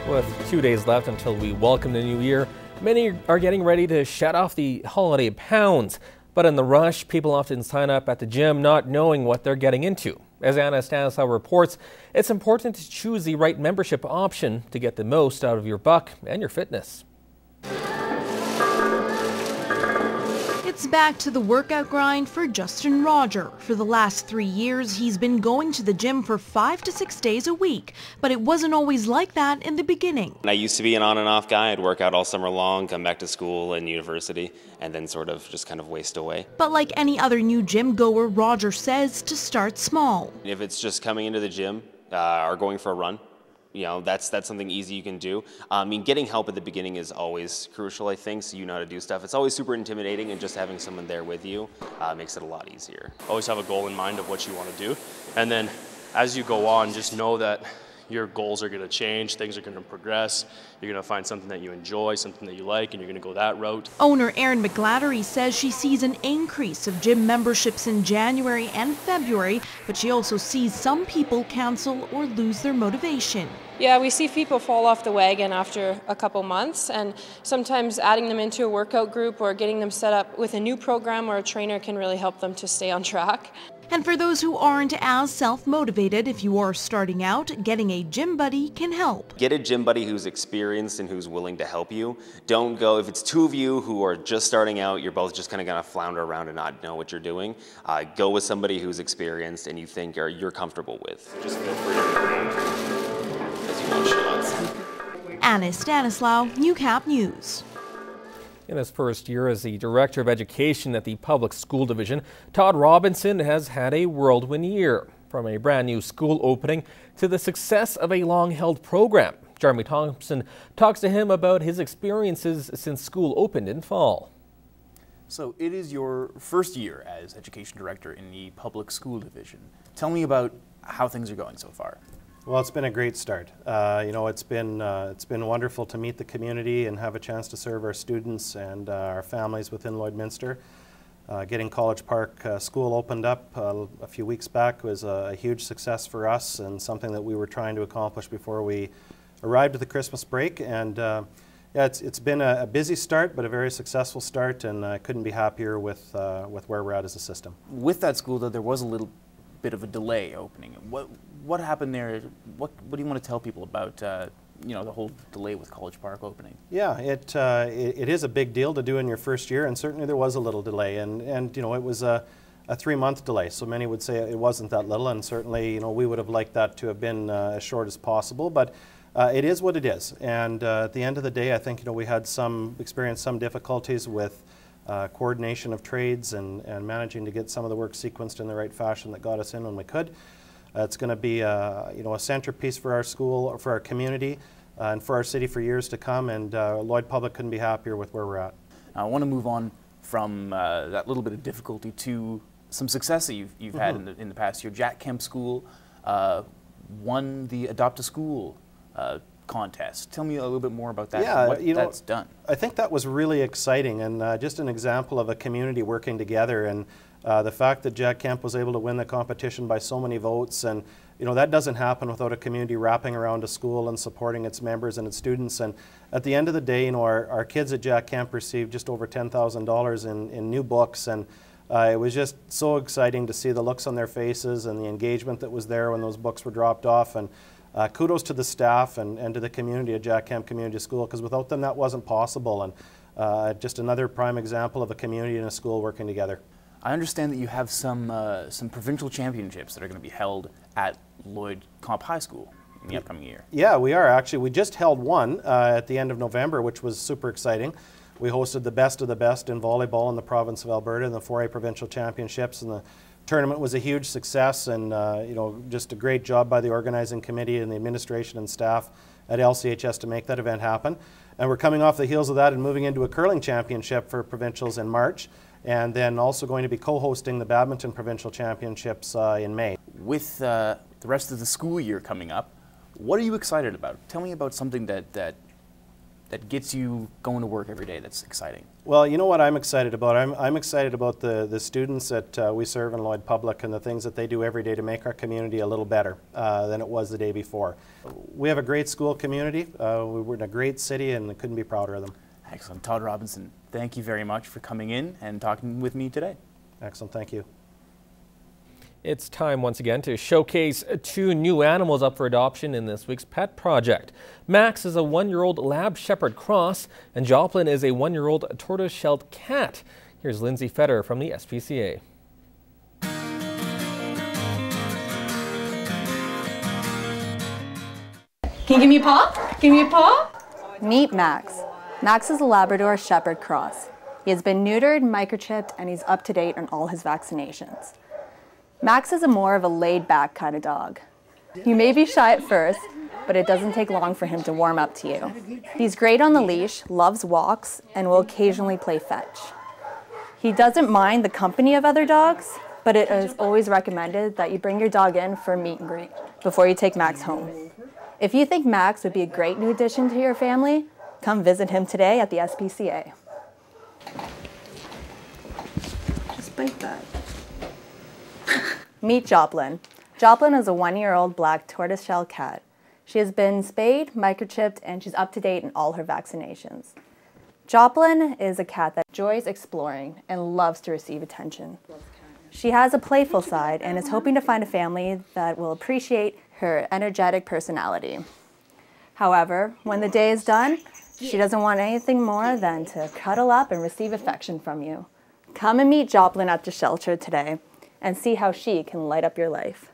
With 2 days left until we welcome the new year, many are getting ready to shed off the holiday pounds. But in the rush, people often sign up at the gym not knowing what they're getting into. As Anna Stanislaw reports, it's important to choose the right membership option to get the most out of your buck and your fitness. It's back to the workout grind for Justin Roger. For the last 3 years, he's been going to the gym for 5 to 6 days a week, but it wasn't always like that in the beginning. I used to be an on and off guy. I'd work out all summer long, come back to school and university, and then sort of just kind of waste away. But like any other new gym goer, Roger says to start small. If it's just coming into the gym or going for a run, you know, that's something easy you can do. I mean, getting help at the beginning is always crucial, I think, so you know how to do stuff. It's always super intimidating, and just having someone there with you makes it a lot easier. Always have a goal in mind of what you want to do, and then as you go on, just know that your goals are going to change, things are going to progress, you're going to find something that you enjoy, something that you like, and you're going to go that route. Owner Erin McGlattery says she sees an increase of gym memberships in January and February, but she also sees some people cancel or lose their motivation. Yeah, we see people fall off the wagon after a couple months, and sometimes adding them into a workout group or getting them set up with a new program or a trainer can really help them to stay on track. And for those who aren't as self-motivated, if you are starting out, getting a gym buddy can help. Get a gym buddy who's experienced and who's willing to help you. Don't go, if it's two of you who are just starting out, you're both just kind of going to flounder around and not know what you're doing. Go with somebody who's experienced and you think you're comfortable with. Just feel free to as you want shots. Anna Stanislaw, Newcap News. In his first year as the Director of Education at the Public School Division, Todd Robinson has had a whirlwind year. From a brand new school opening to the success of a long-held program. Jeremy Thompson talks to him about his experiences since school opened in fall. So it is your first year as Education Director in the Public School Division. Tell me about how things are going so far. Well, it's been a great start. It's been wonderful to meet the community and have a chance to serve our students and our families within Lloydminster. Getting College Park School opened up a few weeks back was a huge success for us and something that we were trying to accomplish before we arrived at the Christmas break. And it's been a busy start, but a very successful start, and I couldn't be happier with where we're at as a system. With that school, though, there was a little bit of a delay opening. What happened there? What do you want to tell people about the whole delay with College Park opening? Yeah, it is a big deal to do in your first year, and certainly there was a little delay, and it was a 3-month delay. So many would say it wasn't that little, and certainly we would have liked that to have been as short as possible. But it is what it is, and at the end of the day, I think we had experienced some difficulties with coordination of trades and managing to get some of the work sequenced in the right fashion that got us in when we could. It's going to be a centerpiece for our school, for our community, and for our city for years to come, and Lloyd Public couldn't be happier with where we're at. I want to move on from that little bit of difficulty to some success that you've had in the past year. Jack Kemp School won the Adopt a School contest. Tell me a little bit more about that. Yeah, what that's done. I think that was really exciting, and just an example of a community working together, and the fact that Jack Kemp was able to win the competition by so many votes, and that doesn't happen without a community wrapping around a school and supporting its members and its students. And at the end of the day, our kids at Jack Kemp received just over $10,000 in new books, and it was just so exciting to see the looks on their faces and the engagement that was there when those books were dropped off. And kudos to the staff and to the community at Jack Kemp Community School, because without them that wasn't possible. And just another prime example of a community and a school working together. I understand that you have some provincial championships that are going to be held at Lloyd Comp High School in the upcoming year. Yeah, we are actually. We just held one at the end of November, which was super exciting. We hosted the best of the best in volleyball in the province of Alberta in the 4A provincial championships, and the tournament was a huge success, and just a great job by the organizing committee and the administration and staff at LCHS to make that event happen. And we're coming off the heels of that and moving into a curling championship for provincials in March, and then also going to be co-hosting the badminton provincial championships in May. With the rest of the school year coming up, what are you excited about? Tell me about something that that gets you going to work every day that's exciting? Well, you know what I'm excited about? I'm excited about the students that we serve in Lloyd Public and the things that they do every day to make our community a little better than it was the day before. We have a great school community. We're in a great city and couldn't be prouder of them. Excellent. Todd Robinson, thank you very much for coming in and talking with me today. Excellent. Thank you. It's time once again to showcase 2 new animals up for adoption in this week's Pet Project. Max is a 1-year-old Lab Shepherd cross, and Joplin is a 1-year-old tortoise-shelled cat. Here's Lindsay Fetter from the SPCA. Can you give me a paw? Give me a paw? Meet Max. Max is a Labrador Shepherd cross. He has been neutered, microchipped, and he's up to date on all his vaccinations. Max is more of a laid-back kind of dog. You may be shy at first, but it doesn't take long for him to warm up to you. He's great on the leash, loves walks, and will occasionally play fetch. He doesn't mind the company of other dogs, but it is always recommended that you bring your dog in for a meet and greet before you take Max home. If you think Max would be a great new addition to your family, come visit him today at the SPCA. Just bite that. Meet Joplin. Joplin is a 1-year-old black tortoiseshell cat. She has been spayed, microchipped, and she's up to date in all her vaccinations. Joplin is a cat that enjoys exploring and loves to receive attention. She has a playful side and is hoping to find a family that will appreciate her energetic personality. However, when the day is done, she doesn't want anything more than to cuddle up and receive affection from you. Come and meet Joplin at the shelter today and see how she can light up your life.